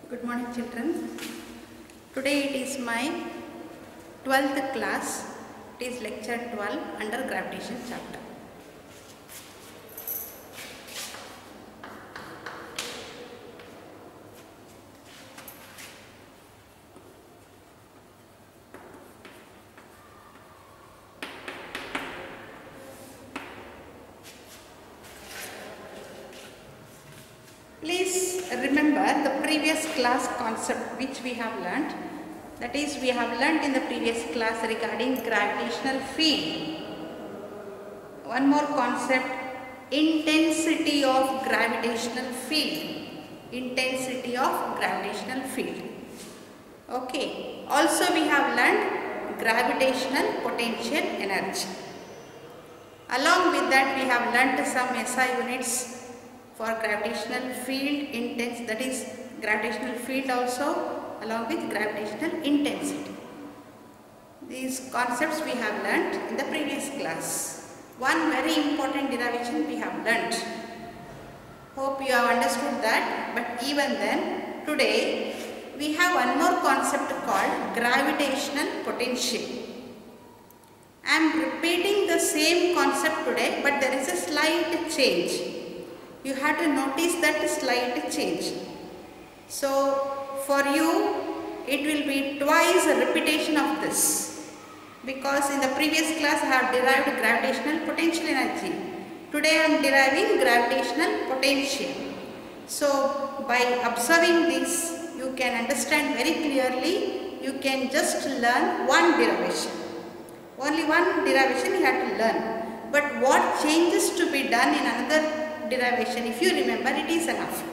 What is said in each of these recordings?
Good morning, children. Today it is my 12th class. It is lecture 12 under gravitation chapter. Please remember the previous class concept which we have learnt. That is, we have learnt in the previous class regarding gravitational field. One more concept, intensity of gravitational field. Intensity of gravitational field. Okay. Also we have learnt gravitational potential energy. Along with that we have learnt some SI units for gravitational field intense, that is gravitational field also along with gravitational intensity. These concepts we have learnt in the previous class. One very important derivation we have learnt. Hope you have understood that, but even then today we have one more concept called gravitational potential. I am repeating the same concept today, but there is a slight change. You have to notice that slight change. So for you it will be twice a repetition of this, because in the previous class I have derived gravitational potential energy. Today I am deriving gravitational potential. So by observing this you can understand very clearly. You can just learn one derivation. Only one derivation you have to learn. But what changes to be done in another derivation, if you remember, it is enough.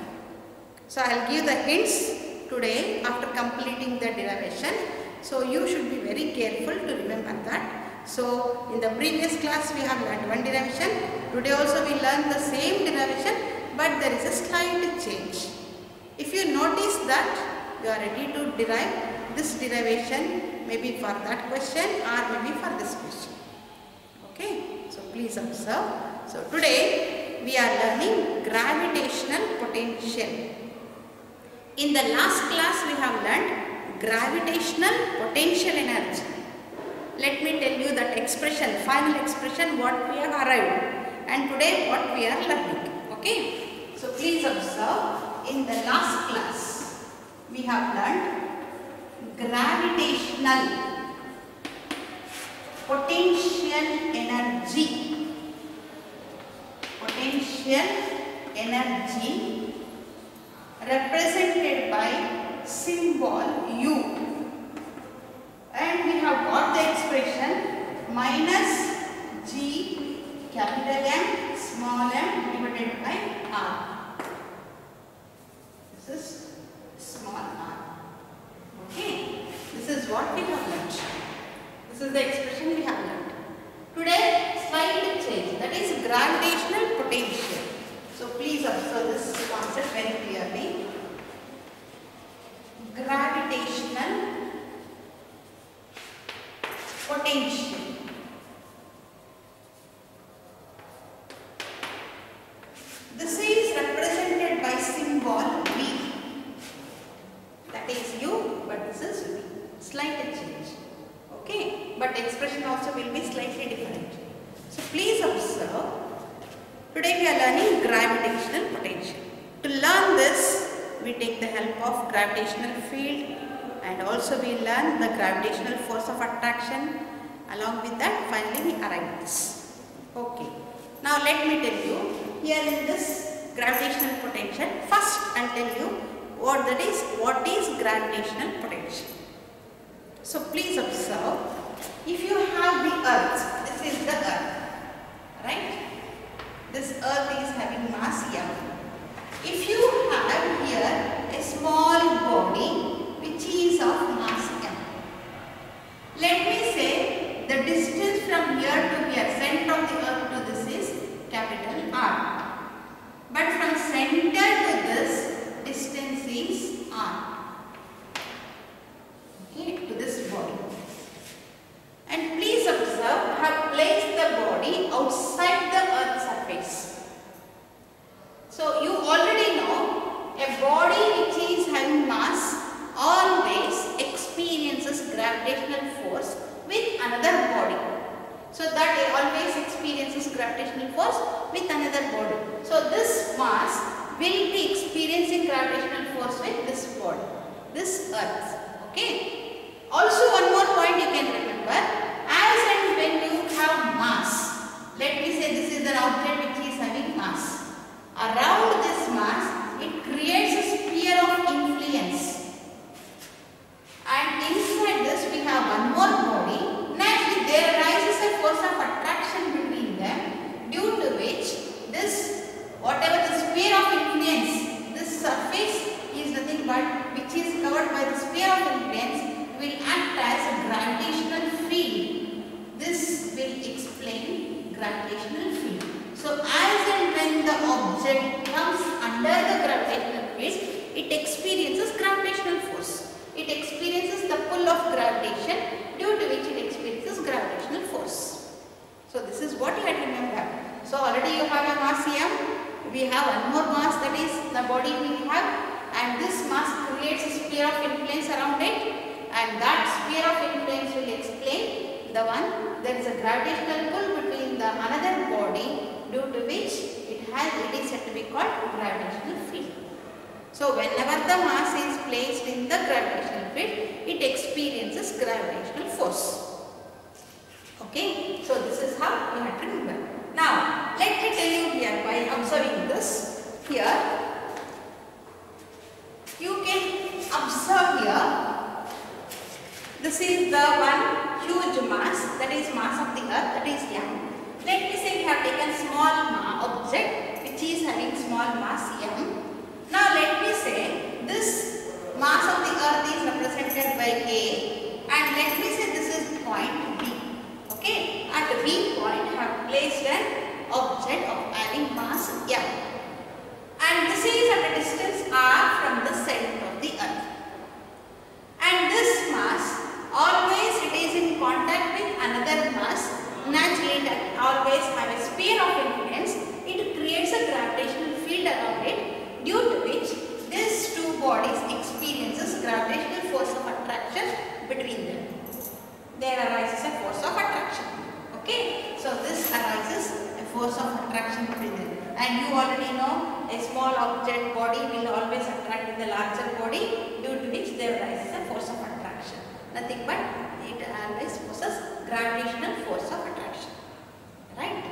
So I will give the hints today after completing the derivation. So you should be very careful to remember that. So in the previous class we have learned one derivation. Today also we learn the same derivation, but there is a slight change. If you notice that, you are ready to derive this derivation, maybe for that question or maybe for this question. Okay, so please observe. So today we are learning gravitational potential. In the last class we have learned gravitational potential energy. Let me tell you that expression, final expression what we have arrived, and today what we are learning. Okay. So please observe, in the last class we have learned gravitational potential energy. Potential energy represented by symbol U, and we have got the expression minus G capital M small m divided by R. This is small r. Okay, this is what we have learnt. This is the expression we have learnt. Today slight change, that is gravitational potential. So please observe this concept very clearly. Gravitational potential. This is represented by symbol V. That is U, but this is V. Slight change. Okay, but expression also will be slightly different. So please observe, today we are learning gravitational potential. To learn this, we take the help of gravitational field, and also we learn the gravitational force of attraction. Along with that, finally we arrive at this. Okay, now let me tell you, here in this gravitational potential, first I will tell you what is gravitational potential. So please observe, if you have the earth, this is the earth, right? This earth is having mass m. If you have here a small body which is of mass m, let me say the distance from here to here, center of the earth to this is capital R. But from center to this distance is R. Okay, to this body. And please observe, I have placed the body outside the earth's surface. So will be experiencing gravitational force with this body, this earth. Okay. Also one more point you can remember, as and when you have mass, let me say this is an object which is having mass. Around this mass, it creates a sphere of influence. And inside this we have one more body. Naturally there arises a force of attraction between them, due to which this, whatever the sphere of influence, this surface is nothing but which is covered by the sphere of influence, will act as a gravitational field. This will explain gravitational field. So as and when the object comes under the gravitational field, it experiences gravitational force. It experiences the pull of gravitation, due to which it experiences gravitational force. So this is what you have to remember. So already you have a mass m, we have one more mass, that is the body we have, and this mass creates a sphere of influence around it, and that sphere of influence will explain the one, there is a gravitational pull between the another body, due to which it is said to be called gravitational field. So whenever the mass is placed in the gravitational field, it experiences gravitational force. Okay, so this is how you have to remember. Now let me tell you here, by observing this here, you can observe here, this is the one huge mass, that is mass of the earth, that is m. Let me say we have taken small object which is having small mass m. Now let me say this mass of the earth is represented by A, and let me say this is point B. Okay, at B point I have placed an object of having mass m, and this is at a distance r from the center of the earth. And this mass, always it is in contact with another mass. Naturally it always have a sphere of influence. It creates a gravitational field around it, due to which these two bodies experiences gravitational force of attraction between them. There arises a force of attraction. Okay, so this arises a force of attraction between them. And you already know a small object body will always attract with the larger body, due to which there arises a force of attraction. Nothing but it always possesses gravitational force of attraction. Right?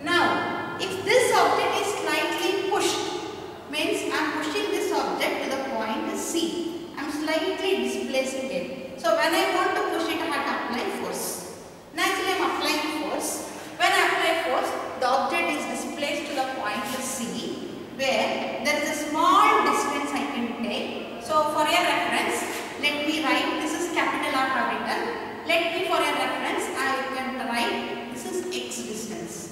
Now, if this object is slightly pushed, means I am pushing this object to the point C. I am slightly displacing it. So when I want to push it, I have to apply force. Naturally I am applying force. When I apply force, the object is displaced to the point C, where there is a small distance I can take. So for your reference, let me write, this is capital R have written. Let me, for your reference, I can write, this is x distance.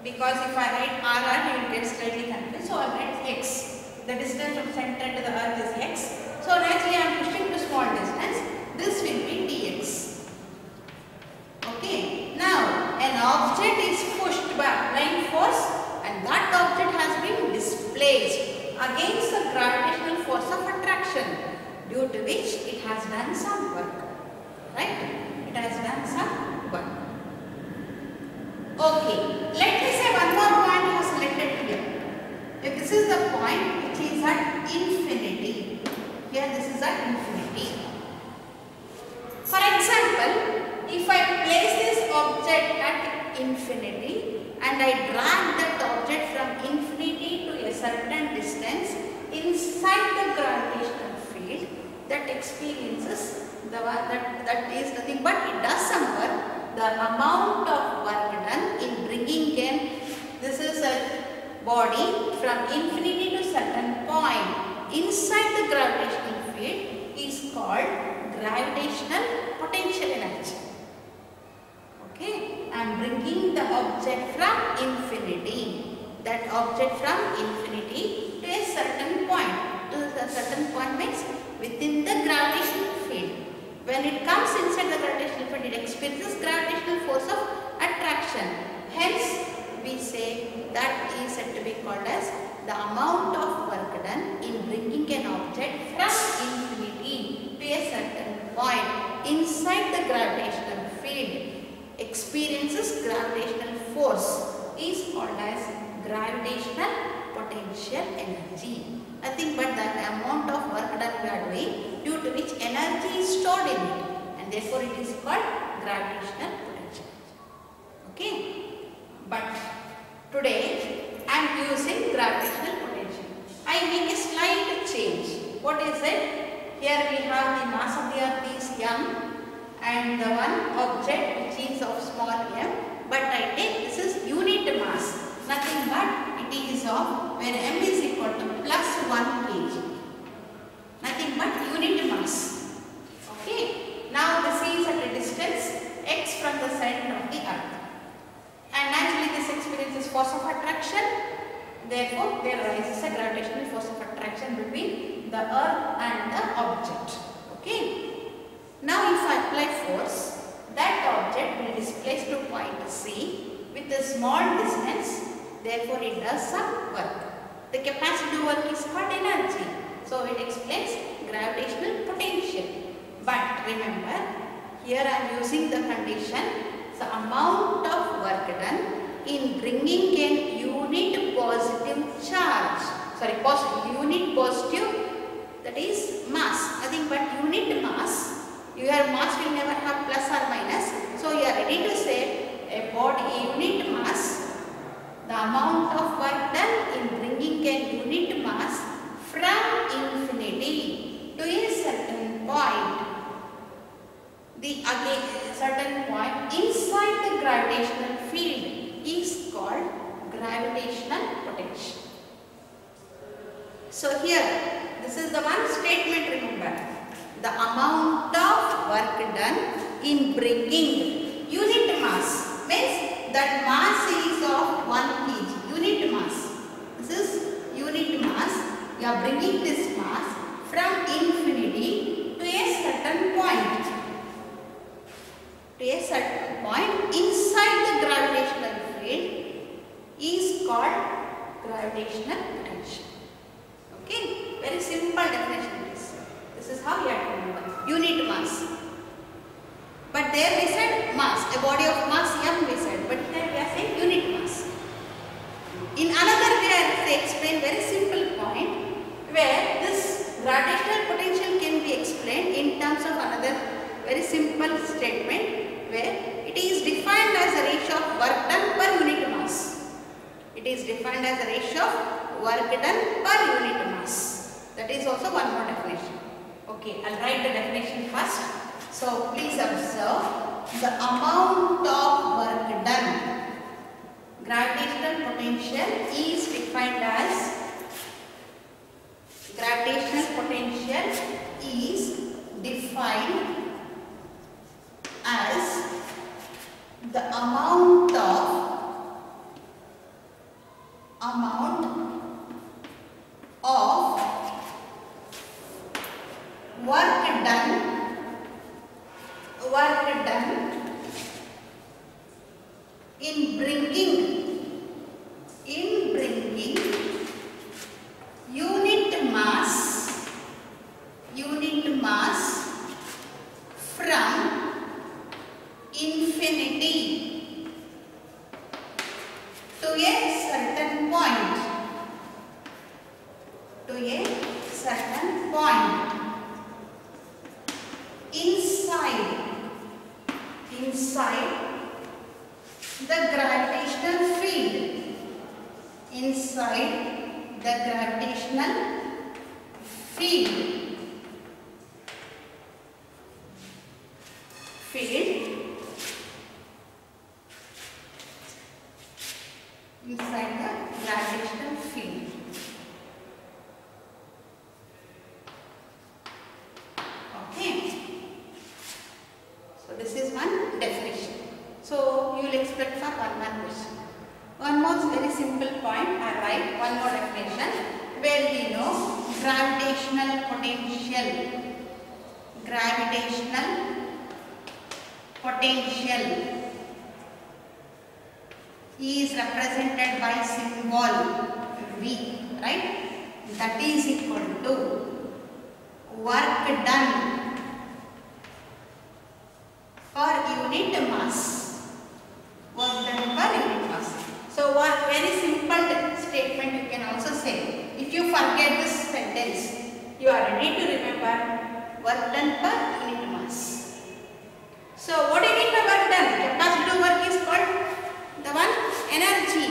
Because if I write R, you will get slightly confused. So I write x. The distance from center to the earth is x. So naturally I am pushing to small distance. This will be dx. Okay. Now an object is pushed by applying force, and that object has been displaced against the gravitational force of attraction, due to which it has done some work. Right? It has done some work. Okay. Let me say one more point you have selected here. If this is the point which is at infinity, here this is at infinity. For example, if I place this object at infinity and I drag that object from infinity to a certain distance inside the gravitational field, that experiences the one that is nothing but it does some work. The amount of work done in bringing in this is a body from infinity to certain point inside the gravitational field is called gravitational potential energy. Okay, I am bringing the object from infinity, that object from infinity to a certain point. To a certain point means within the gravitational field. When it comes inside the gravitational field, it experiences gravitational force of attraction. Hence, we say that is said to be called as the amount of work done in bringing an object from infinity to a certain point inside the gravitational field experiences gravitational force is called as gravitational potential energy. Nothing but the amount of work done we are doing, due to which energy is stored in it, and therefore it is called gravitational potential. Okay. But today I am using gravitational potential. I make a slight change. What is it? Here we have the mass of the earth is m and the one object which is of small m, but I take this is unit mass. Nothing but it is of where m is equal to plus 1 kg. Nothing but unit mass. Okay. Now this is at a distance x from the center of the earth. And naturally this experiences force of attraction. Therefore, there arises a gravitational force of attraction between the earth and the object. Okay. Now if I apply force, that object will displace to point C with a small distance. Therefore, it does some work. The capacitive work is called energy. So, it explains gravitational potential. But remember, here I am using the condition, the amount of work done in bringing an unit positive charge. Unit positive, that is mass. Nothing but unit mass. Your mass will never have plus or minus. So, you are ready to say a body unit mass. The amount of work done in bringing a unit mass from infinity to a certain point. The certain point inside the gravitational field is called gravitational potential. So here, this is the one statement, remember. The amount of work done in bringing unit mass means that mass is of 1 kg, unit mass. This is unit mass. You are bringing this mass from infinity to a certain point. To a certain point inside the gravitational field is called gravitational potential. Okay, very simple definition it is. This is how you have to remember. Unit mass. But there we said mass, a body of mass m we said, but here we are saying unit mass. In another way I will explain very simple point where this gravitational potential can be explained in terms of another very simple statement where it is defined as a ratio of work done per unit mass. It is defined as a ratio of work done per unit mass. That is also one more definition. Okay, I will write the definition first. So, please observe the amount of work done. Gravitational potential is defined as the amount of work done in bringing unit mass from infinity to a certain point. Inside the gravitational field. Inside the gravitational field. Inside the gravitational field. Okay. So this is one definition. So you will expect for one more question. One more very simple point. I write one more definition where we know gravitational potential. Is represented by symbol V, right? That is equal to work done per unit mass. Work done per unit mass. So one very simple statement you can also say forget this sentence, you are ready to remember work done per unit mass. So what do you mean by work done? Capacitive work is called the one energy.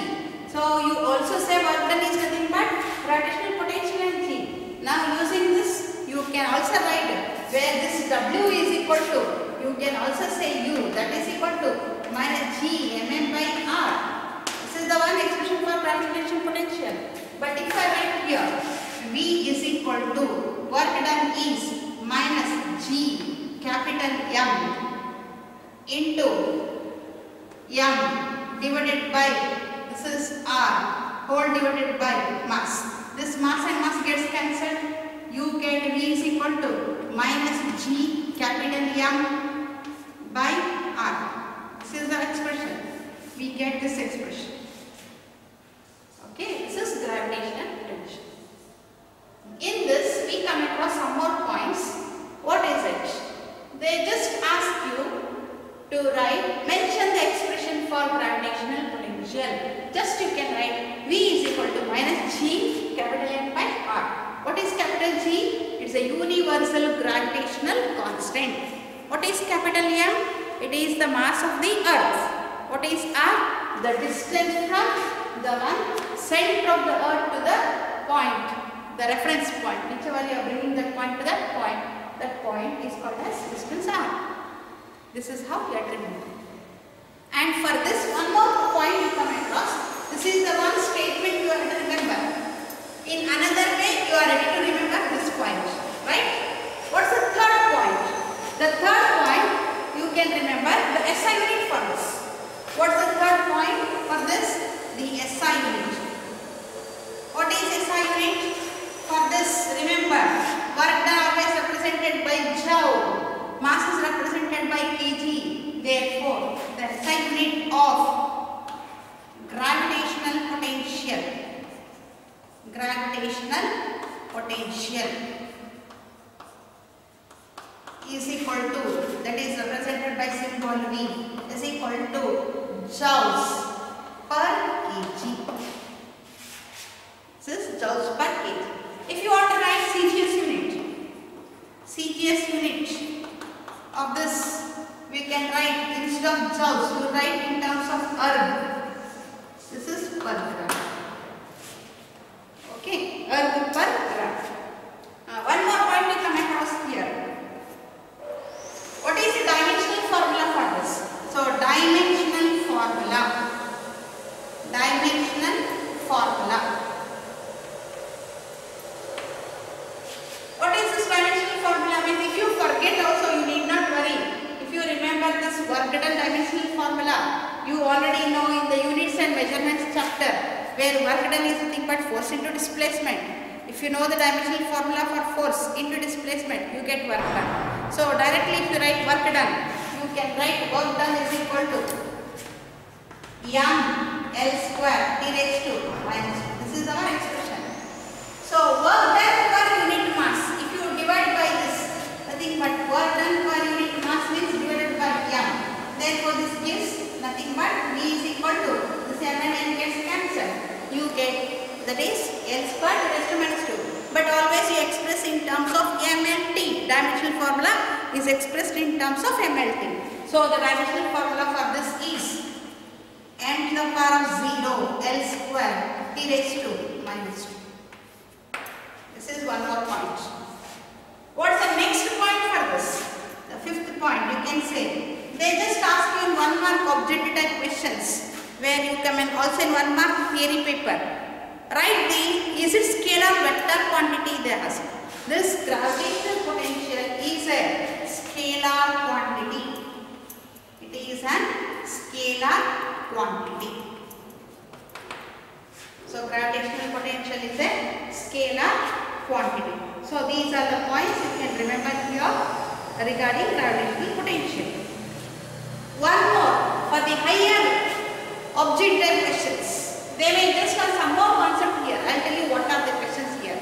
So you also say work done is nothing but gravitational potential energy. Now using this, you can also write where this W is equal to, you can also say U, that is equal to minus G mm by R. This is the one expression for gravitational potential. But if I write here, V is equal to work done is minus G capital M into M divided by, this is R whole divided by mass. This mass and mass gets cancelled. You get V is equal to minus G capital M by R. This is the expression. We get this expression. Okay, this is gravitational potential. In this, we come across some more points. What is it? They just ask you to write, mention the expression for gravitational potential. Just you can write V is equal to minus G capital M by R. What is capital G? It's a universal gravitational constant. What is capital M? It is the mass of the earth. What is R? The distance from the one center of the earth to the point, the reference point. Whichever you are bringing that point to that point is called as distance R. This is how you have to remember. And for this one more point you come across, this is the one statement you have to remember. In another way, you are ready to remember this point, right? What's the third point? The third point, you can remember the SI unit for this. What's the third point for this? The SI unit. What is SI unit? For this, remember, work done always represented by Joule. Mass is represented by kg. Therefore, the SI unit of gravitational potential is equal to, that is represented by symbol V, is equal to joules per kg. This is joules per kg. If you want to write CGS unit of this, we can write instead of joules, you write in terms of erg. This is per gram. Okay, erg per gram. One more point we come across here. What is the dimensional formula for this? So, dimensional formula. What is this dimensional formula? I mean, if you forget also, you need not worry. If you remember this work done dimensional formula, you already know in the units and measurements chapter, where work done is nothing but force into displacement. If you know the dimensional formula for force into displacement, you get work done. So directly if you write work done, you can write work done is equal to m L square T raised to minus 2. This is our expression. So work done per unit mass, if you divide by this, nothing but work done per unit mass means divided by m. Therefore this gives nothing but V is equal to, this m and n gets cancelled. You get, that is L square raised to minus 2. But always you express in terms of MLT. Dimensional formula is expressed in terms of MLT. So the dimensional formula for this is m to the power of 0 L square T raised to minus 2. This is one more point. What's the next point for this? The fifth point, you can say. They just ask you in 1 mark objective type questions, where you come in also in 1 mark theory paper. Write the, is it scalar vector quantity they ask. This gravitational potential is a scalar quantity. It is a scalar quantity. So gravitational potential is a scalar quantity. So these are the points you can remember here regarding gravitational potential. One more for the higher object type questions. They may just have some more concept here. I will tell you what are the questions here.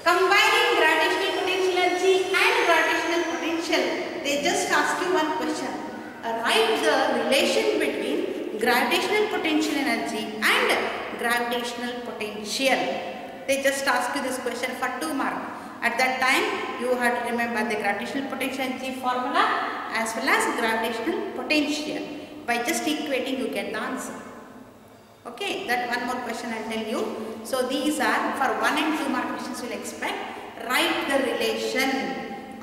Combining gravitational potential energy and gravitational potential, they just ask you one question. Write the relation between gravitational potential energy and gravitational potential. They just ask you this question for 2 marks. At that time, you have to remember the gravitational potential energy formula as well as gravitational potential. By just equating, you get the answer. Okay, that one more question I'll tell you. So these are for 1 and 2 mark questions you'll expect. Write the relation.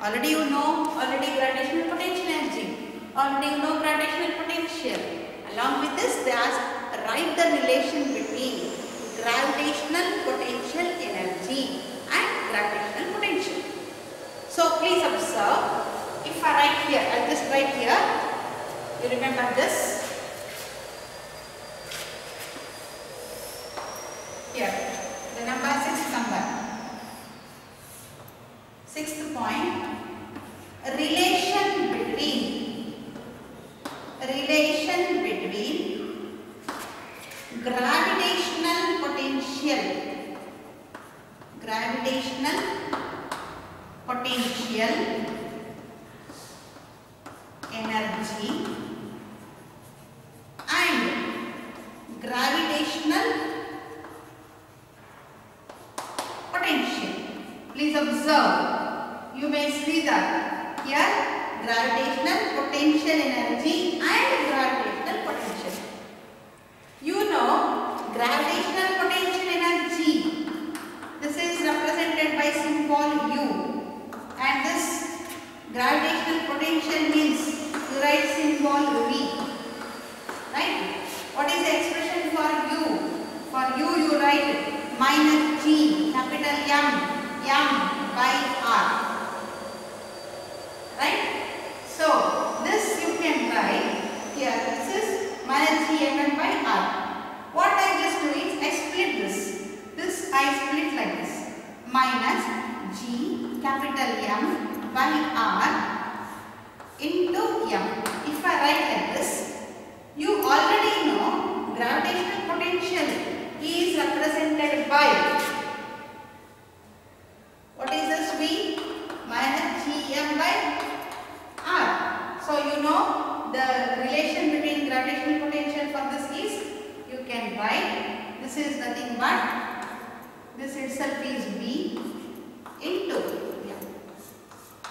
Already you know gravitational potential energy. Already you know gravitational potential. Along with this, they ask write the relation between gravitational potential energy and gravitational potential. So please observe. If I write here, I'll just write here. You remember this? Here, the number 6th number. 6th point. Relation between gravitational potential energy and gravitational potential. Please observe. You may see that here gravitational potential energy and gravitational potential. You know gravitational potential energy. This is represented by symbol U, and this gravitational potential means you write symbol V. Right? What is the expression for U? For U, you write minus G, capital M by R. Right? So this you can write here. This is minus G M by R. What I just do is I split this. This I split like this. Minus G capital M by R into M. If I write like this, you already know gravitational potential is represented by, what is this V? Minus Gm by R. So you know the relation between gravitational potential for this is, you can write, this is nothing but, this itself is V into M.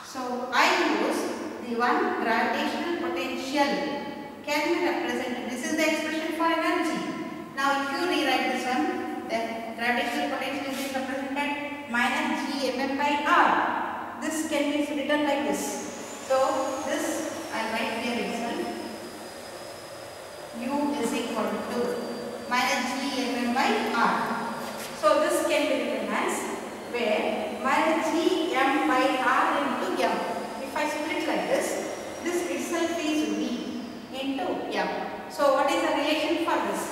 So I use the one gravitational potential can be represented. This is the expression for energy. Now if you rewrite this one, then gravitational potential is represented minus G mm by R. This can be written like this. So this I write here itself. U is equal to minus G mm by R. So this can be written as where minus G m by R into M. If I split like this itself is V into M. So what is the relation for this?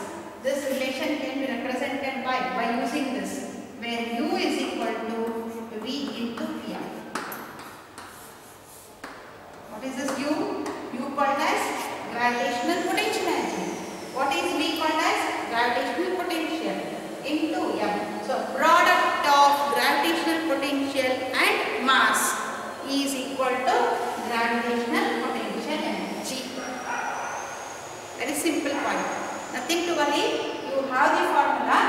This relation can be represented by using this, where U is equal to V into M. What is this U? U called as gravitational potential energy. What is V called as gravitational potential into M. So product of gravitational potential and mass is equal to gravitational potential energy. Very simple point. Nothing to worry. You have the formula.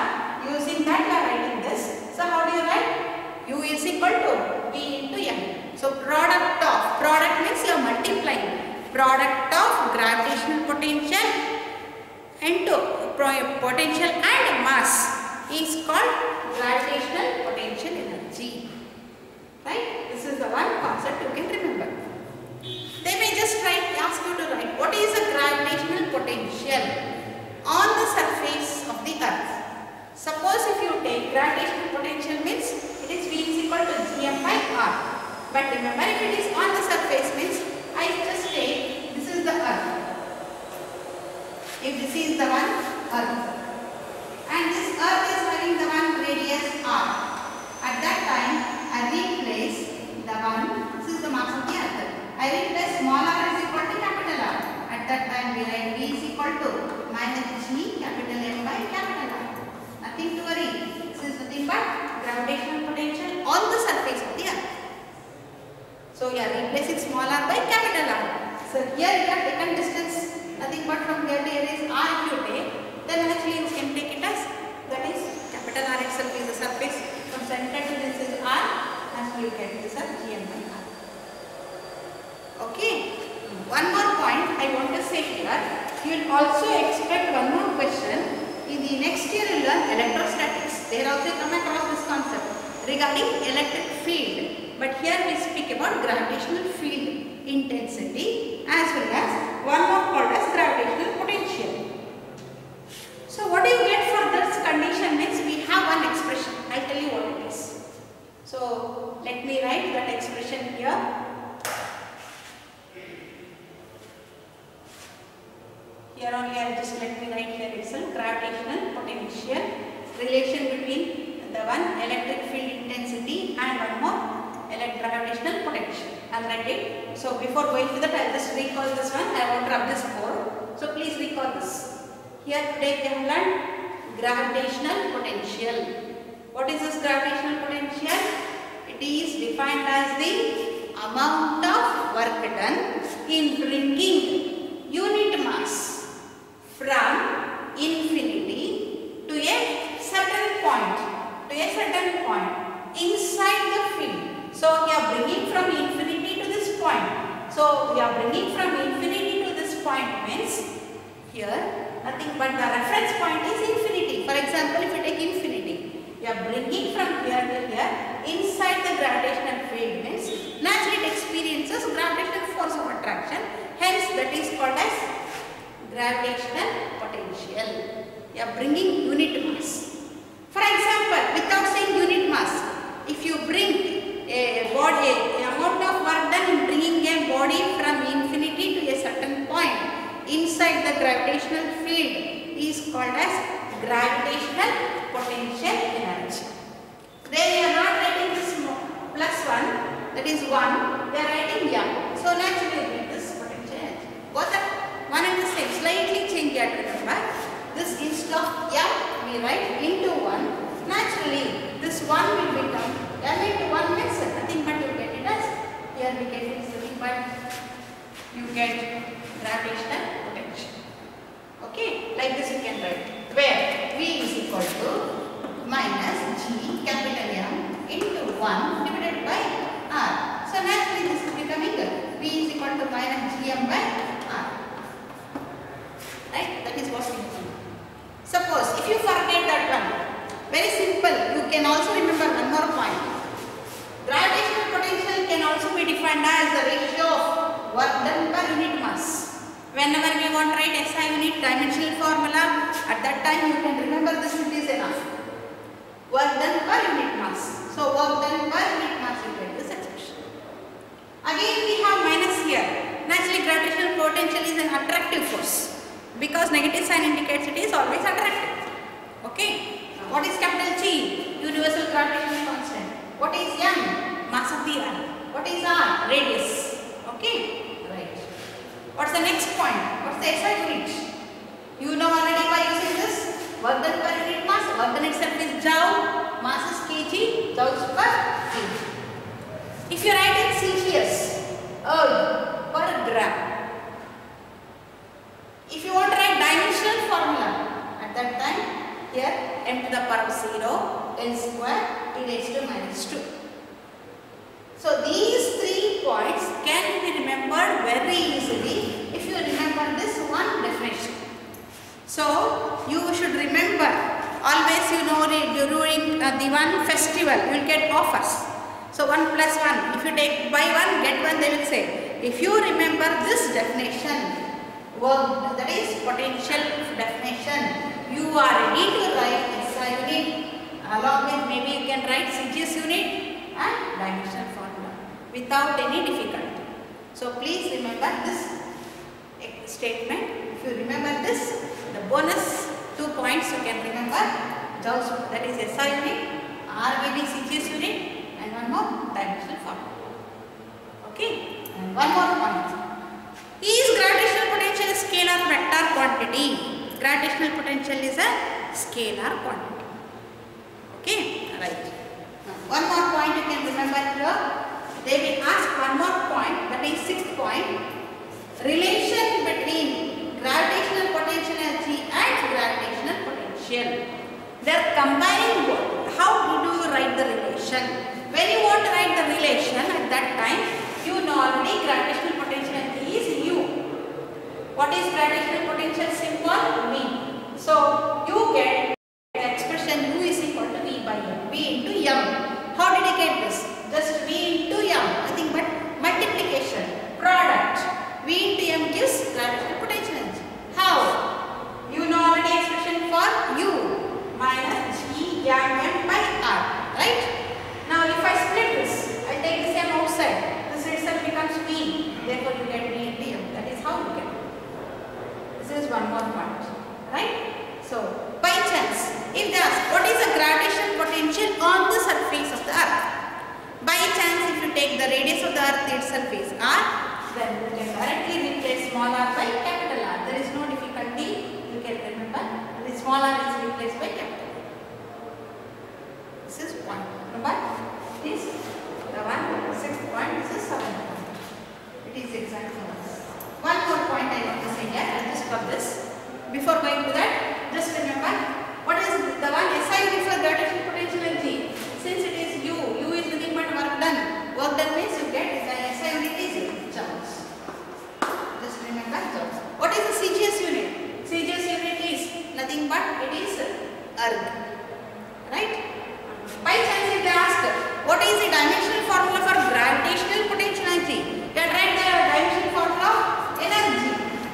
Using that you are writing this. So how do you write? U is equal to V into M. So product means you are multiplying. Product of gravitational potential into potential and mass is called gravitational potential energy. Right? This is the one concept you can remember. They may just ask you to write what is the gravitational potential on the surface of the earth. Suppose if you take gravitational potential means it is V is equal to Gm by R. But remember, if it is on the surface means I just take this is the earth. If this is the one earth and this earth is having the one radius R, at that time I replace the one, this is the mass of the earth. I replace small r is equal to capital R. At that time we write V is equal to minus G capital M by capital R. Nothing to worry. This is nothing but gravitational potential on the surface of the earth. So you are replacing small r by capital R. So here you have taken distance, nothing but from here to here is R if you take, then actually you can take it as that is capital capital R itself is the surface. From center to this is R, and so you get this as Gm by R. Okay. One more point I want to say here. You will also expect one more question. In the next year you learn electrostatics. There also come across this concept regarding electric field. But here we speak about gravitational field intensity as well as one more called as gravitational potential. So what do you get for this condition means we have one expression. I tell you what it is. So let me write that expression here. Here only I just let me write here itself gravitational potential, relation between the one electric field intensity and one more gravitational potential. I'll write it. So before going to that, I'll just recall this one. I want to rub this board. So please recall this. Here today we have learned gravitational potential. What is this gravitational potential? It is defined as the amount of work done in bringing unit mass from infinity to a certain point, inside the field. So we are bringing from infinity to this point. So we are bringing from infinity to this point means here nothing but the reference point is infinity. For example, if you take infinity, we are bringing from here to here inside the gravitational field means naturally it experiences gravitational force of attraction. Hence that is called as gravitational potential. You are bringing unit mass. For example, without saying unit mass, if you bring a body, amount of work done in bringing a body from infinity to a certain point inside the gravitational field is called as gravitational potential energy. There you are not writing this +1, that is 1, we are writing m. So naturally you get this potential energy. Both are one and the same, slightly change here to remember. This instead of m we write into 1. Naturally this 1 will become m into 1 means nothing but you get it as, here we get it nothing but you get gravitational potential. Okay, like this you can write, where v is equal to minus g capital M into 1 divided by r. So naturally this is becoming v is equal to minus gm by r. Right? That is what we do. Suppose if you forget that one, very simple, you can also remember one more point. Gravitational potential can also be defined as the ratio of work done per unit mass. Whenever we want to write SI unit dimensional formula, at that time you can remember this, it is enough. Work done per unit mass. So work done per unit mass you get this expression. Again we have minus here. Naturally gravitational potential is an attractive force. Because negative sign indicates it is always attractive. Okay. What is capital G? Universal gravitational constant. What is M? Mass of the earth. What is R? Radius. Okay. Right. What's the next point? What's the SI unit? You know already by using this. Work done per unit mass. Work done itself is joule. Mass is kg. Joules per kg. If you write in Celsius, per gram. If you want to write dimensional formula, at that time, here m to the power of 0, L square, T raised to minus 2. So these 3 points can be remembered very easily if you remember this one definition. So you should remember, always you know during the one festival, you will get offers. So 1 plus 1, if you take buy 1, get 1, they will say. If you remember this definition, work, that is potential definition, you are ready to write SI unit along with maybe you can write CGS unit and dimensional formula without any difficulty. So please remember this statement. If you remember this, the bonus 2 points you can remember, joules, that is SI unit, R will be CGS unit and one more dimensional formula. Okay, and one more point. Is gravitational potential a scalar vector quantity? Gravitational potential is a scalar quantity. Okay, right. One more point you can remember here. They will ask one more point, that is 6th point. Relation between gravitational potential energy and gravitational potential. They are combining both. How do you write the relation? When you want to write the relation at that time, you know already gravitational potential energy is U. What is gravitational potential symbol? V. So you get the expression U is equal to V by M. V into M. How did you get this? Just V into M. Nothing but multiplication. Product. V into M gives gravitational potential energy. How? You know already expression for U minus G M by R. Right? Now if I split this, I take this M outside. This itself becomes V. Therefore you get V into M. That is how you get it. This is one more point. Right? So by chance, if they ask what is the gravitational potential on the surface of the earth? By chance, if you take the radius of the earth itself is R, then you can directly replace small r by capital R. There is no difficulty. You can remember the small r is replaced by capital R. This is point. Remember? This is the one, 6th point, this is 7th point. It is exactly this. One more point I want to say here. I will just cover this. Before going to that, just remember what is the one SI unit for gravitational potential energy. Since it is U is nothing but work done. Work done means you get the SI unit is joules. Just remember joules. What is the CGS unit? CGS unit is nothing but it is erg. Right? By chance if they ask what is the dimensional formula for gravitational potential energy? You can write the dimensional formula of energy.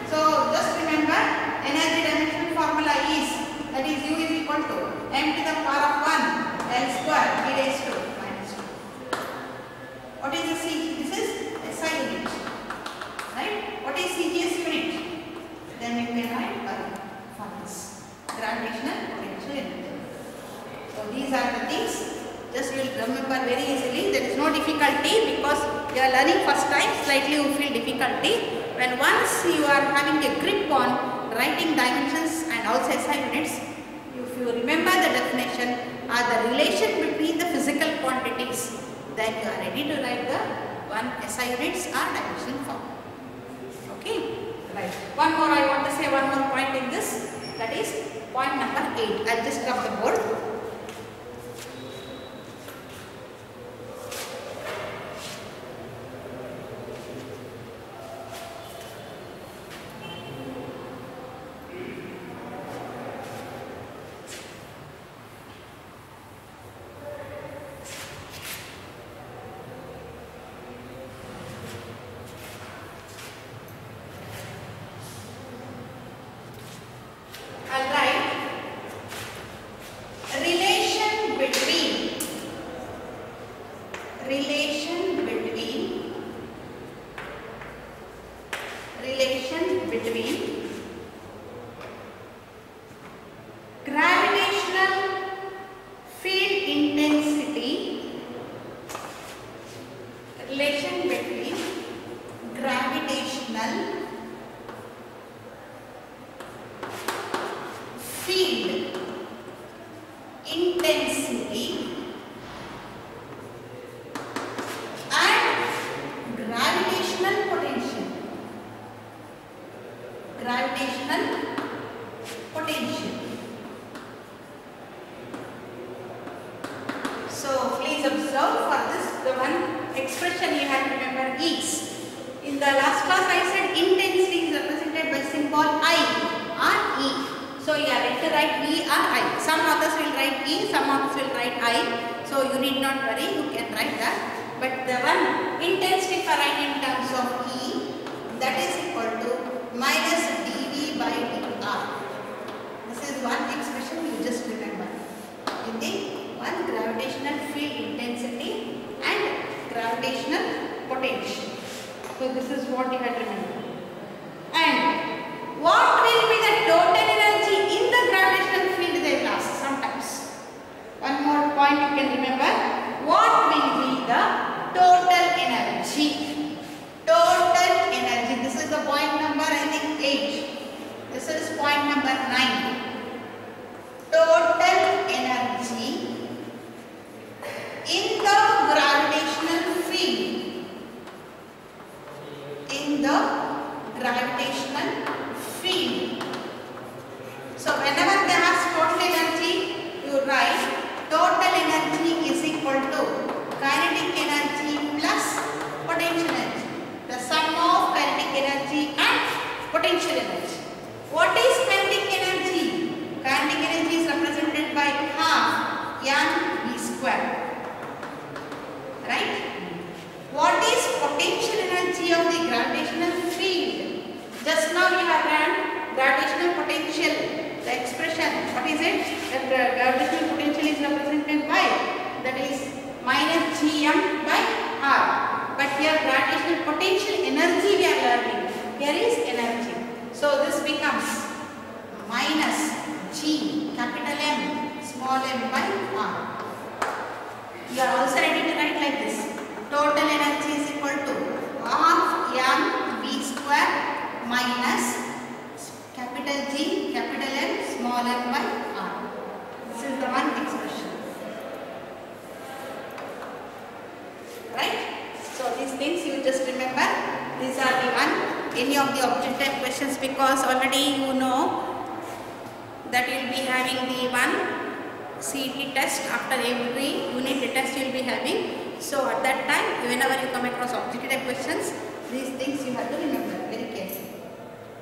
So just remember energy dimensional formula is that is U is equal to m to the power of 1 L square e raised to minus 2. What is the C? This is SI unit. Right? What is CGS unit? Then you can write for this gravitational potential energy. So these are the things. Just you will remember very easily. There is no difficulty because you are learning first time. Slightly you feel difficulty. When once you are having a grip on writing dimensions and also SI units, if you remember the definition or the relation between the physical quantities, then you are ready to write the one SI units or dimension form. Okay, right. One more I want to say one more point in this, that is point number 8. I'll just drop the board. square. Right? What is potential energy of the gravitational field? Just now we have learned gravitational potential, the expression. What is it? The gravitational potential is represented by, that is minus Gm by R. But here gravitational potential energy we are learning. Here is energy. So this becomes minus G, capital M, small m by R. You are also ready to write like this. Total energy is equal to half mv square minus capital G, capital M, small m by R. This is the one expression. Right? So these things you just remember. These are the one, any of the objective questions, because already you know that you will be having the one CET test after every unit test you will be having. So at that time, whenever you come across objective questions, these things you have to remember very carefully.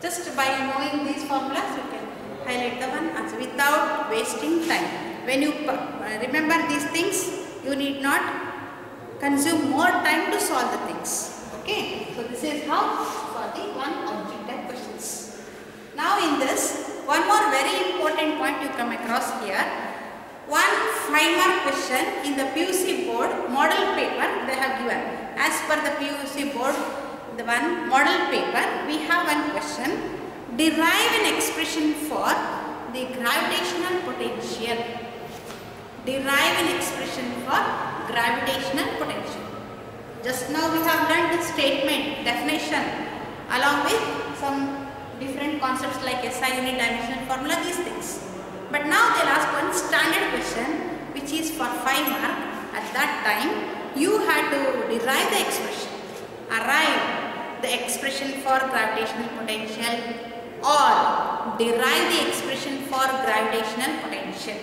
Just by knowing these formulas, you can highlight the one answer without wasting time. When you remember these things, you need not consume more time to solve the things. Okay, so this is how for the one objective questions. Now in this, one more very important point you come across here. One 5-mark question in the PUC board model paper they have given. As per the PUC board, the one model paper, we have one question. Derive an expression for the gravitational potential. Derive an expression for gravitational potential. Just now we have learned the statement, definition, along with some different concepts like SI unit dimensional formula, these things. But now they'll ask one standard question which is for 5 mark. At that time, you had to derive the expression, arrive the expression for gravitational potential or derive the expression for gravitational potential.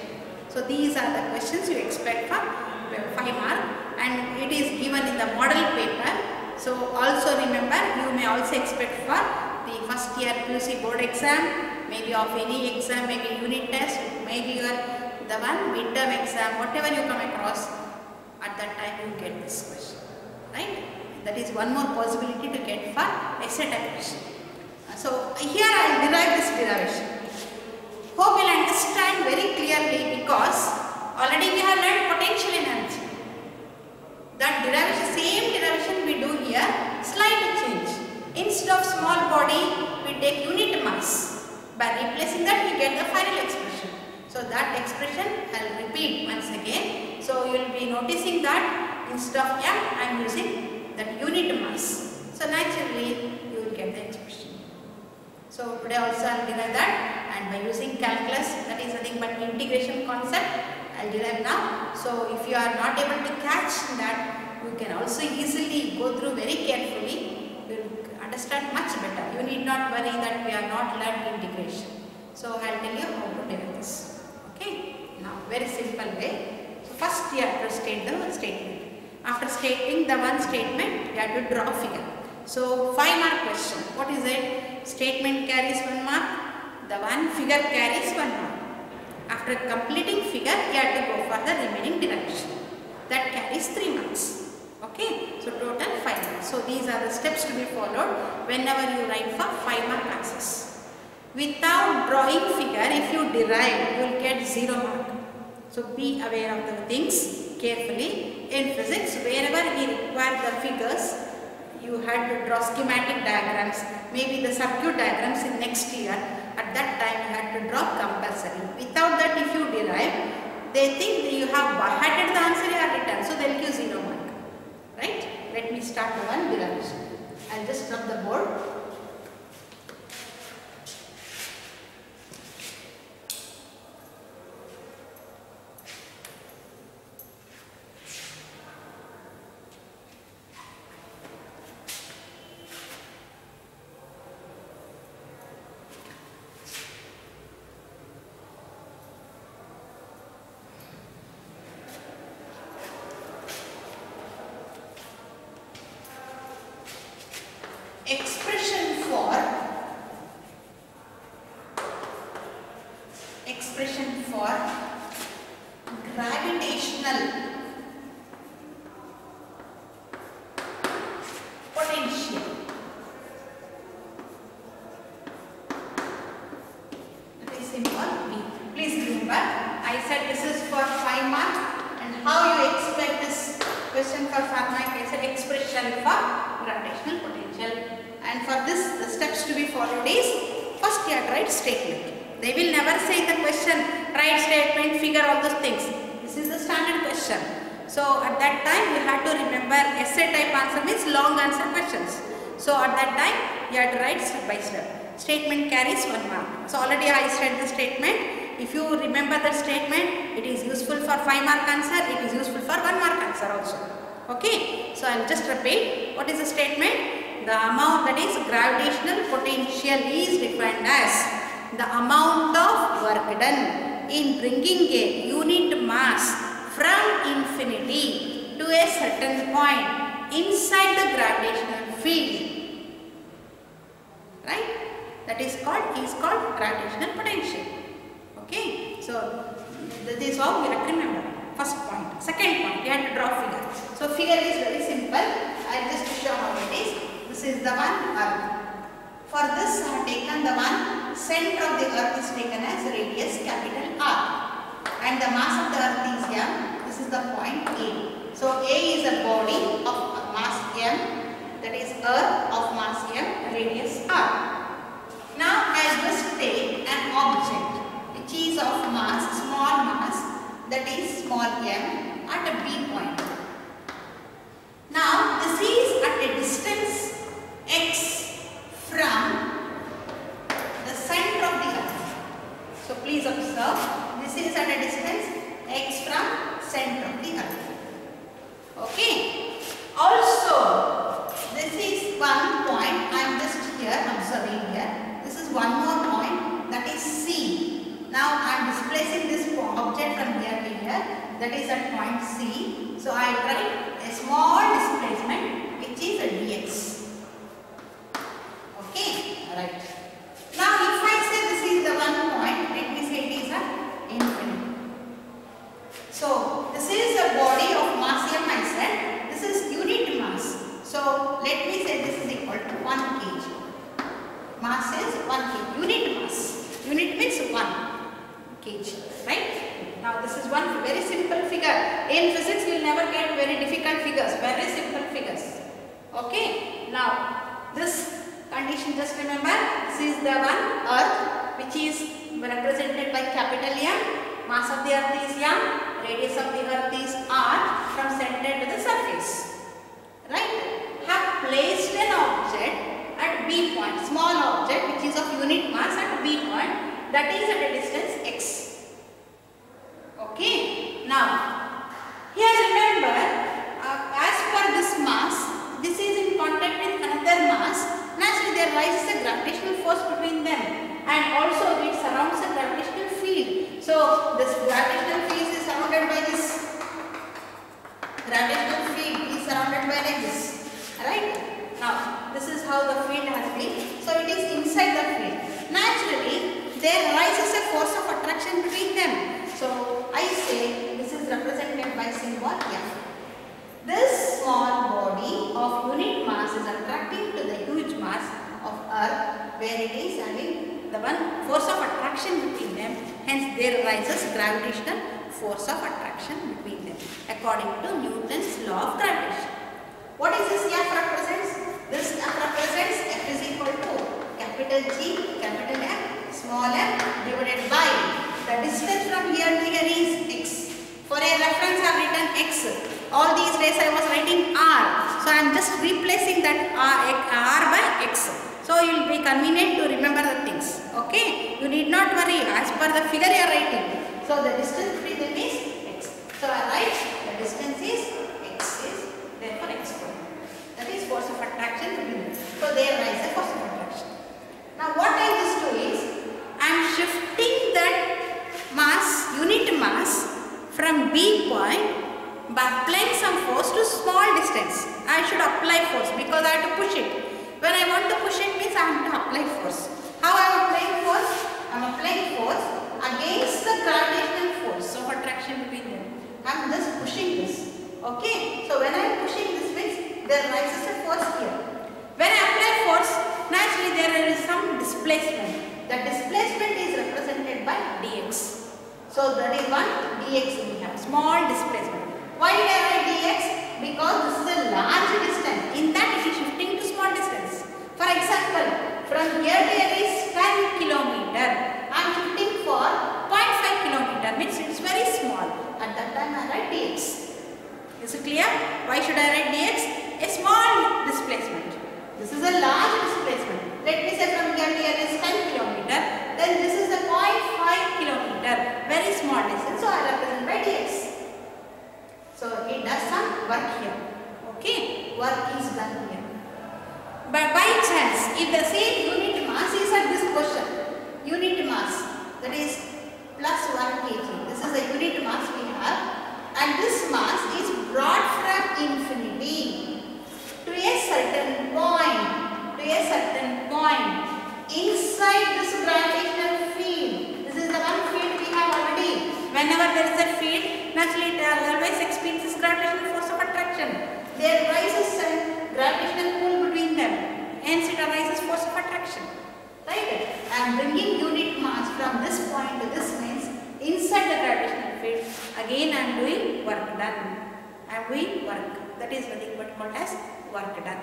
So these are the questions you expect for 5 mark, and it is given in the model paper. So also remember, you may also expect for the first year PUC board exam, maybe of any exam, maybe unit test, maybe the one midterm exam, whatever you come across, at that time you get this question, right? That is one more possibility to get for essay type question. So here I will derive this derivation. Hope you will understand very clearly, because already we have learned potential energy. That derivation, same derivation we do here, slight change. Instead of small body, we take unit mass. By replacing that, we get the final expression. So that expression I will repeat once again. So you will be noticing that instead of m, I am using that unit mass. So naturally, you will get the expression. So today also I will derive that, and by using calculus, that is nothing but integration concept, I will derive now. So if you are not able to catch that, you can also easily go through very carefully. You will understand much better. You need not worry that we are not learned integration. So I will tell you how to derive this. Okay. Now very simple way. So first you have to state the statement. After stating the one statement, you have to draw a figure. So 5-mark question. What is it? Statement carries 1 mark. The one figure carries 1 mark. After completing figure, you have to go for the remaining derivation. That carries 3 marks. Okay, so total 5 marks. So these are the steps to be followed whenever you write for 5-mark answers. Without drawing figure, if you derive, you will get 0 mark. So be aware of the things carefully. In physics, wherever we require the figures, you had to draw schematic diagrams, maybe the circuit diagrams in next year. At that time, you had to draw compulsory. Without that, if you derive, they think that you have by-hearted the answer you have written, so they will give 0 mark. Right? Let me start the one derivation. I will just rub the board. for Farmatic acid expression for gravitational potential. And for this, the steps to be followed is, first you have to write statement. They will never say in the question, write statement, figure, all those things. This is the standard question. So at that time you have to remember essay type answer means long answer questions. So at that time you have to write step by step. Statement carries 1 mark. So already I said the statement. If you remember the statement, it is useful for 5-mark answer, it is useful for 1-mark answer also. Okay. So I will just repeat. What is the statement? The amount, that is gravitational potential, is defined as the amount of work done in bringing a unit mass from infinity to a certain point inside the gravitational field, right? That is called gravitational potential. Okay, so this is how we have to remember. First point. Second point, you have to draw figure. So figure is very simple. I will just show how it is. This is the one Earth. For this I have taken the one center of the Earth is taken as radius capital R. And the mass of the Earth is m. This is the point A. So A is a body of mass m, that is Earth of mass m, radius R. Now I just take an object which is of mass, small mass, that is small m, at a B point. Now this is at a distance x from the center of the Earth. So please observe. This is at a distance x from center of the Earth. Okay. Also, this is one point. I am just here observing here. This is one more point, that is C. Now I am displacing this object from here to here. That is at point C. So I write a small displacement which is a dx. Okay. Right. Now if I say this is the one point, let me say it is a infinity. So this is a body of mass m, I said. This is unit mass. So let me say this is equal to 1 kg. Mass is 1 kg. Unit mass. Unit means 1 kg. Right? Now this is one very simple figure. In physics you will never get very difficult figures. Very simple figures. Okay. Now this condition, just remember, this is the one Earth which is represented by capital M. Mass of the Earth is m. Radius of the Earth is r, from center to the surface. Right? Have placed an object at B point, small object which is of unit mass at B point, that is at a distance x. Okay. Now, here remember, as per this mass, this is in contact with another mass. Naturally, there rises a gravitational force between them, and also it surrounds a gravitational field. So, this gravitational field is surrounded by this. Gravitational field is surrounded by like this. Right? Now, this is how the field has been. So, it is inside the field. Naturally, there rises a force of attraction between them. So, I say this is represented by symbol F. This small body of unit mass is attracting to the huge mass of Earth, where it is having the one force of attraction between them. Hence, there arises gravitational force of attraction between them, according to Newton's law of gravitation. What is this F represents? This F represents F is equal to capital G, capital M, small m divided by the distance from here to here is x. For a reference I have written x. All these days I was writing r. So I am just replacing that r by x. So you will be convenient to remember the things. Okay. You need not worry as per the figure you are writing. So the distance between them is x. So I write the distance is x is therefore x square. That is force of attraction between them. So there lies the force of attraction. Now what I just do is I am shifting that mass, unit mass from B point by applying some force to small distance. I should apply force because I have to push it. When I want to push it means I have to apply force. How I am applying force? I am applying force against the gravitational force of attraction between them. I am just pushing this. Okay. So when I am pushing this means there rises a force here. When I apply force, naturally there is some displacement. The displacement is represented by dx. So that is one dx we have, small displacement. Why did I write dx? Because this Is it clear? Why should I write dx? A small displacement. This is a large displacement. Let me say from here to here is 10 kilometer. Then this is a 0.5 kilometer. Very small distance. So I represent by dx. So it does some work here. Okay. Work is done here. But by chance, if the same unit mass is at this position, unit mass, that is plus 1 kg. This is the unit mass we have, and this mass is brought from infinity to a certain point. Inside this gravitational field. This is the one field we have already. Whenever there is a field, naturally it always experiences gravitational force of attraction. There rises a gravitational pull between them. Hence it arises force of attraction. Right? I am bringing unit mass from this point to this means inside the gravitational field. Again I am doing work done. I am doing work. That is what called as work done.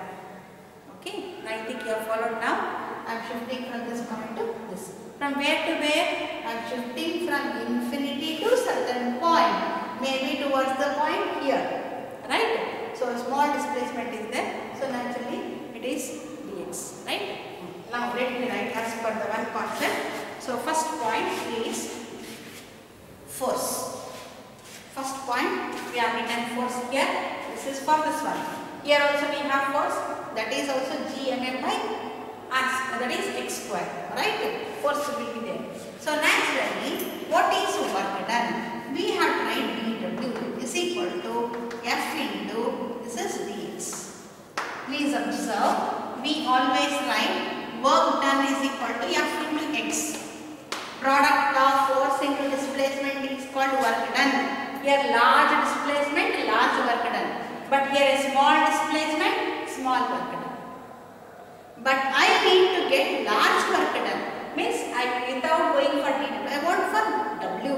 Okay. Now I think you have followed now. I am shifting from this point to this. From where to where? I am shifting from infinity to certain point. Maybe towards the point here. Right? So a small displacement is there. So naturally it is dx. Right? Now let me write as per the one concept. So first point is force. First point we have written force here. This is for this one. Here also we have force. That is also gmm by r, that is x square. Right? Force will be there. So naturally, what is work done? We have tried dw is equal to f into this is dx. Please observe, we always write work done is equal to f into x. Product of force into displacement is called work done. Here large displacement, large work done. But here a small displacement, small work done. But I need to get large work done. Means without going for dw, I want for w.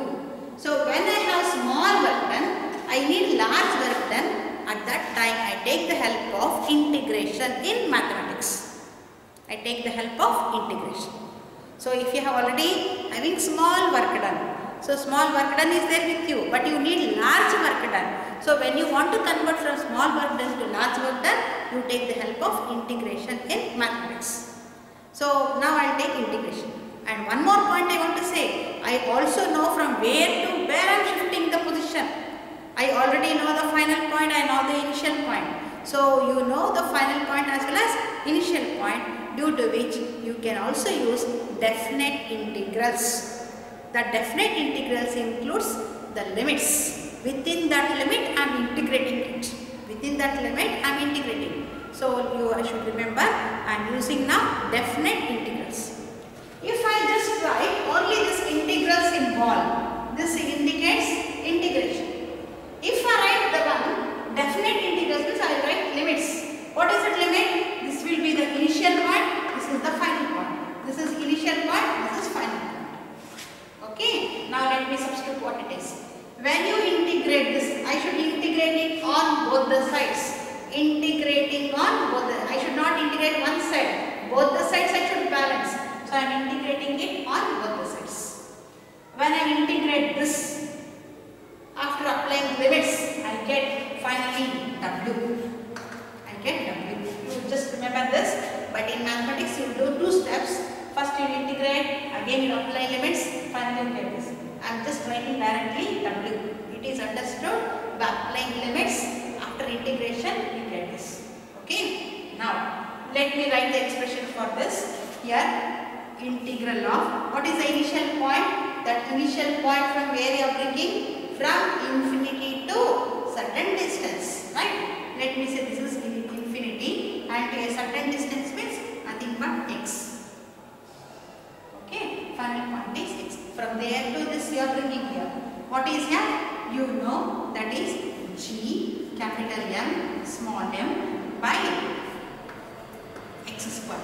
So when I have small work done, I need large work done. At that time, I take the help of integration in mathematics. I take the help of integration. So if you have already having small work done, so small work done is there with you, but you need large work done. So when you want to convert from small work done to large work done, you take the help of integration in mathematics. So now I will take integration. And one more point I want to say, I also know from where to where I am shifting the position. I already know the final point, I know the initial point. So you know the final point as well as initial point, due to which you can also use definite integrals. The definite integrals includes the limits. Within that limit I am integrating it. Within that limit I am integrating. So you should remember I am using now definite integrals. If I just write only this integrals in ball, this indicates integration. If I write the one definite integrals, means I will write limits. What is that limit? This will be the initial point, this is the final point. This is initial point, this is final point. Okay, now let me substitute what it is. When you integrate this, I should integrate it on both the sides. Integrating on both the, I should not integrate one side. Both the sides I should balance. So I am integrating it on both the sides. When I integrate this, after applying limits, I get finally W. I get W. You just remember this, but in mathematics you do two steps. First you integrate, again you apply limits, finally you get this. I am just writing directly W. It is understood by applying limits. After integration you get this. Okay. Now let me write the expression for this. Here integral of, what is the initial point? That initial point from where you are bringing? From infinity to certain distance. Right? Let me say this is infinity and to a certain distance means nothing but x. Okay. Final point is x. From there to this you are bringing here. What is here? You know that is G capital M small m by x square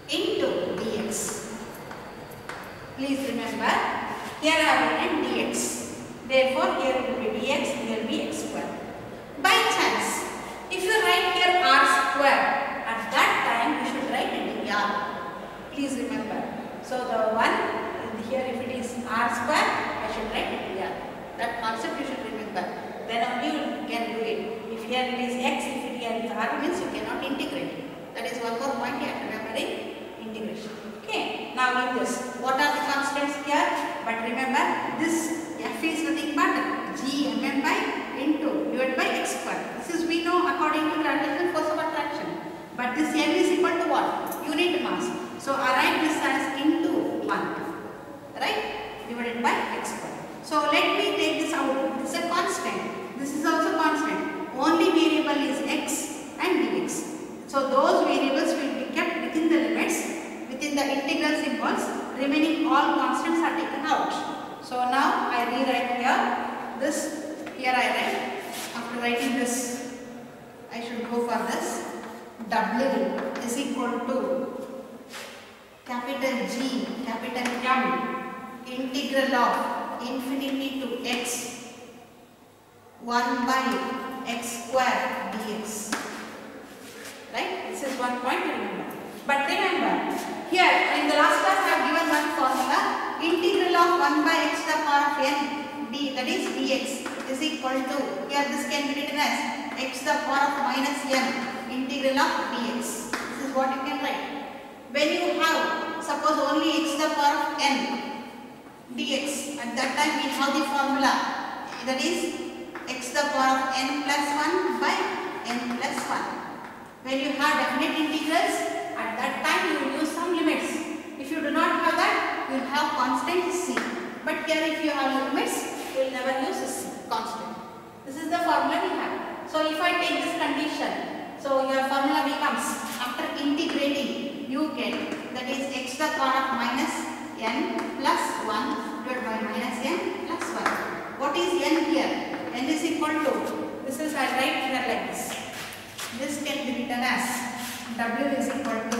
into dx. Please remember, here I have written dx. Therefore, here it will be dx, here will be x square. By chance, if you write here r square, at that time you should write dr. Please remember. So the one here, if it is r square, I should write dr. That concept you should remember. Then only you will here it is x, if here it is r means you cannot integrate. That is one more point you have to remember in integration. Okay. Now in this, what are the constants here? But remember, this f is nothing but g mm by into divided by x square. This is we know according to gravitational force of attraction. But this m is equal to what? Unit mass. So I write this as into 1, right? Divided by x square. So let me take this out. This is a constant. This is also constant. Only variable is x and dx. So those variables will be kept within the limits, within the integral symbols. Remaining all constants are taken out. So now I rewrite here. This here I write. After writing this, I should go for this. W is equal to capital G, capital M, integral of infinity to x 1 by x square dx. Right? This is one point to remember. But remember, here in the last class I have given one formula. Integral of 1 by x to the power of n d, that is dx, is equal to, here this can be written as x to the power of minus n integral of dx. This is what you can write. When you have, suppose only x to the power of n dx, at that time we have the formula, that is x to the power of n plus 1 by n plus 1. When you have definite integrals, at that time you will use some limits. If you do not have that, you will have constant c. But here if you have limits, you will never use c, constant. This is the formula we have. So if I take this condition, so your formula becomes, after integrating, you get, that is x to the power of minus n plus 1 divided by minus n plus 1. What is n here? N is equal to, this is I write here like this. This can be written as W is equal to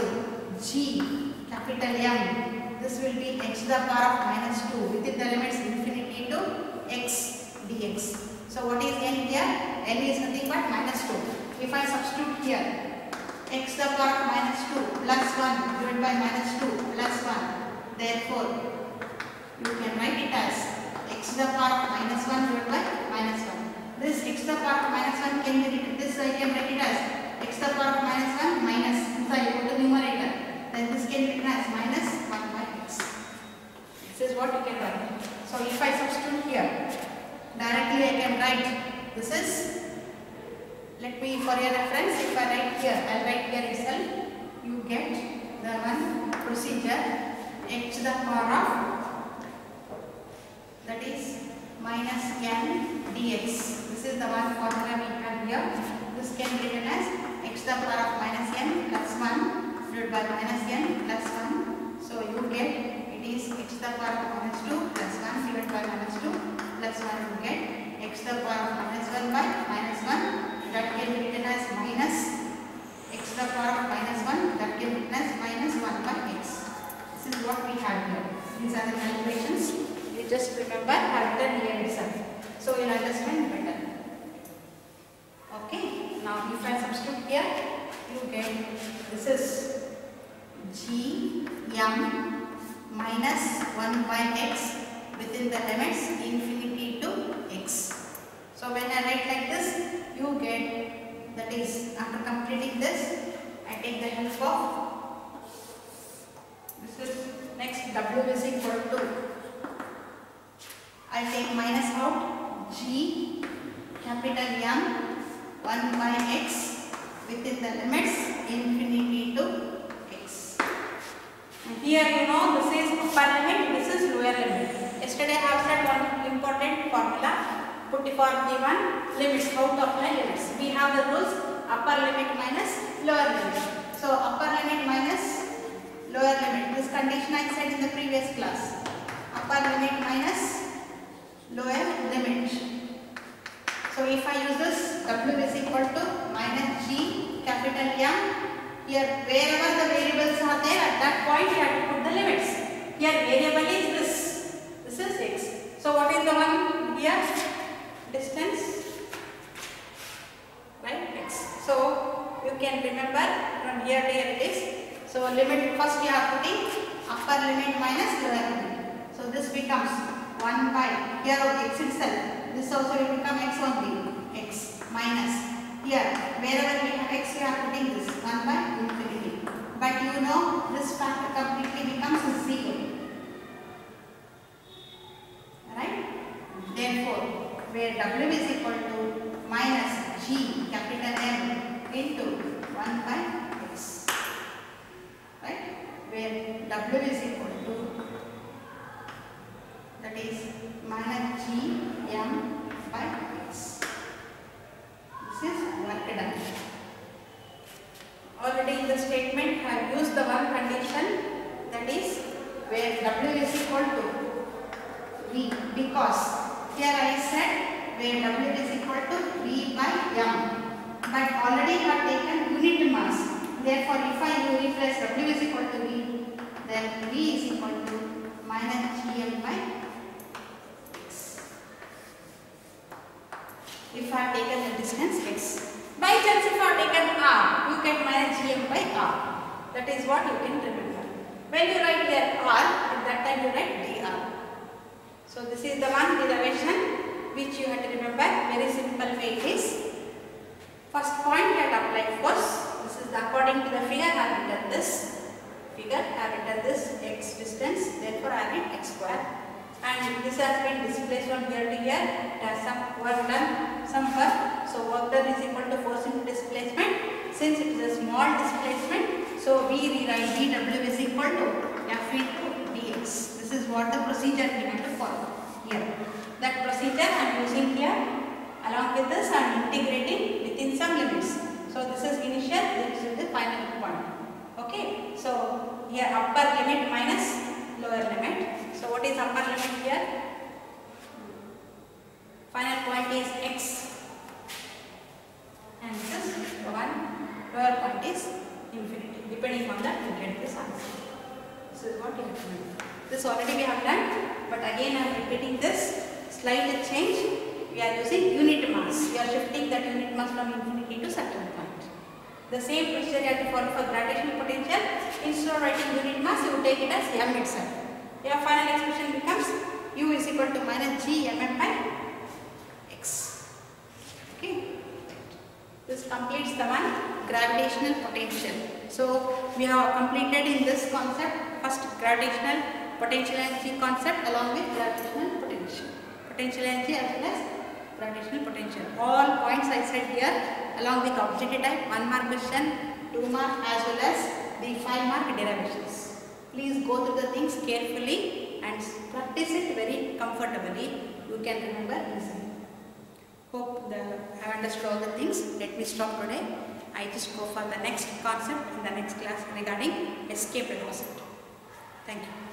G, capital M. This will be x to the power of minus 2 within the limits infinity to x dx. So what is n here? N is nothing but minus 2. If I substitute here, x to the power of minus 2 plus 1 divided by minus 2 plus 1. Therefore, you can write it as x to the power of minus 1 divided by minus 1. This x to the power of minus 1 can be written, this I can write it as x to the power of minus 1 minus, so I go to numerator. Then this can be written as minus 1 by x. This is what you can write. So if I substitute here, directly I can write, this is, let me for your reference, if I write here, I will write here itself, you get the one procedure, x to the power of, that is minus n dx. This is the one formula we have here. This can be written as x to the power of minus n plus 1 divided by minus n plus 1. So you get, it is x to the power of minus 2 plus 1 divided by minus 2 plus 1. You get x to the power of minus 1 by minus 1. That can be written as minus x to the power of minus 1. That can be written as minus 1 by x. This is what we have here. These are the calculations. You just remember, have done here itself. So you will understand better. Okay. Now if I substitute here, you get, this is g m minus 1 by x within the limits infinity to x. So when I write like this, you get, that is, after completing this, I take the help of, this is next, w is equal to, I take minus out, g capital M 1 by x within the limits infinity to x. And here you know, this is upper limit, this is lower limit. Yesterday I have said one important formula, put for given limits, how to apply limits. We have the rules, upper limit minus lower limit. So upper limit minus lower limit, this condition I said in the previous class. Upper limit minus lower limit. So if I use this, w is equal to minus g capital M. Here wherever the variables are there, at that point you have to put the limits. Here variable is this. This is x. So what is the one here? Distance, right? X. So you can remember from here to here it is. So limit, first you are putting upper limit minus lower limit. So this becomes 1 by, here x itself, this also will become x only, x minus, here wherever we have x, we are putting this 1 by infinity. But you know this factor completely becomes 0. Right? Therefore, where w is equal to minus g capital M into 1 by x. Right? Where w is equal to, that is minus g m by x. This is work done. Already in the statement I have used the one condition, that is where w is equal to v, because here I said where w is equal to v by m, but already I have taken unit mass. Therefore, if I replace w is equal to v, then v is equal to minus gm by x. If I have taken the distance x. By chance, if I have taken r, you get minus gm by r. That is what you can remember. When you write there r, at that time you write dr. So this is the one derivation which you have to remember. Very simple way it is. First point I have applied force. This is according to the figure I have written this. Figure I have written this x distance. Therefore I have written x square. And this has been displaced from here to here. It has some work done, some work. So work done is equal to force into displacement. Since it is a small displacement, so we rewrite dw is equal to f into dx. This is what the procedure we have to follow here. That procedure I am using here. Along with this, I am integrating within some limits. So this is initial, this is the final point. Okay. So here upper limit minus lower limit. So what is upper limit here? Final point is x, and this is the one. Lower point is infinity. Depending on that, you get this answer. This is what you have to do. This already we have done, but again I am repeating this. Slight change. We are using unit mass. We are shifting that unit mass from infinity to certain point. The same procedure you have to follow for gravitational potential. Instead of writing unit mass, you take it as m itself. Your final expression becomes u is equal to minus g mm by x. Okay. This completes the one gravitational potential. So we have completed in this concept first gravitational potential energy concept along with gravitational potential. Potential energy as well as gravitational potential. All points I said here along with objective type, 1 mark question, 2 mark as well as the 5 mark derivations. Please go through the things carefully and practice it very comfortably. You can remember easily. Hope I have understood all the things. Let me stop today. I just go for the next concept in the next class regarding escape velocity. Thank you.